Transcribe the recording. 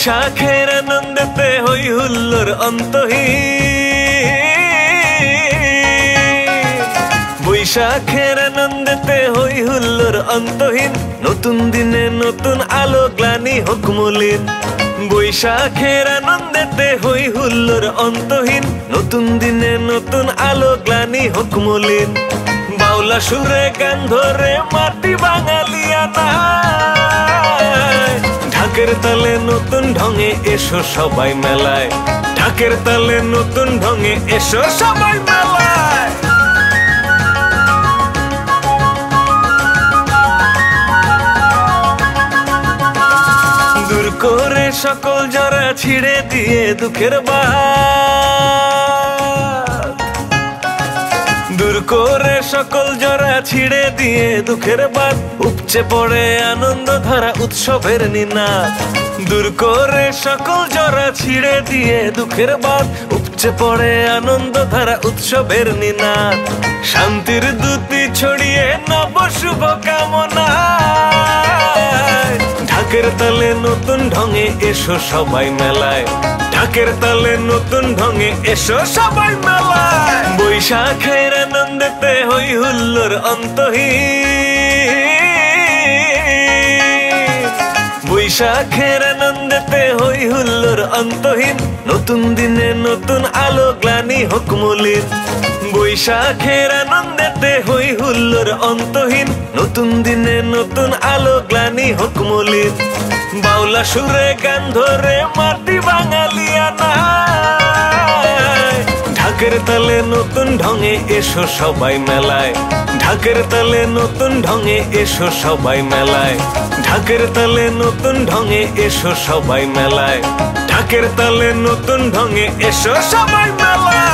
বৈশাখের আনন্দেতে হই হুল্লোড় অন্তহীন, বৈশাখের আনন্দেতে হই হুল্লোড় অন্তহীন, নতুন দিনে নতুন আলো গ্লানি হোক মলিন। বৈশাখের আনন্দেতে হই হুল্লোড় অন্তহীন, নতুন দিনে নতুন আলো গ্লানি হোক মলিন। বাউলা সুরে গান ধরে মাটি বাঙালিয়ানা, ঢাকের তালে নতুন ঢঙে এসো সবাই মেলায়, ঢাকের তালে নতুন ঢঙে এসো সবাই মেলায়। দূর করে সকল জরা ছিড়ে দিয়ে দুঃখের বাত, দূর করে সকল জরা ছিড়ে দিয়ে দুঃখের বাত, উপচে পড়ে আনন্দ ধারা উৎসবের নিনাদ। দূর করে সকল জরা ছিড়ে দিয়ে দুঃখের বাত, উপচে পড়ে আনন্দ ধারা উৎসবের নিনাদ। শান্তির দ্যুতি ছড়িয়ে নব শুভ কামনা, ঢাকের তালে নতুন ঢঙে এসো সবাই মেলায়, ঢাকের তালে নতুন ঢঙে এসো সবাই মেলায়। বৈশাখের আনন্দেতে হই হুল্লোড় অন্তহীন, বৈশাখের আনন্দেতে হই হুল্লোড় অন্তহীন, নতুন দিনে নতুন আলো গ্লানি হোক মলিন। বৈশাখের আনন্দেতে হই হুল্লোড় অন্তহীন, নতুন দিনে নতুন আলো গ্লানি হোক মলিন। বাউলা সুরে গান ধরে মাটি বাঙালিয়ানা, ঢাকের তালে নতুন ঢঙে এসো সবাই মেলায়, ঢাকের তালে নতুন ঢঙে এসো সবাই মেলায়, ঢাকের তালে নতুন ঢঙে এসো সবাই মেলায়, ঢাকের তালে নতুন ঢঙে এসো সবাই মেলায়।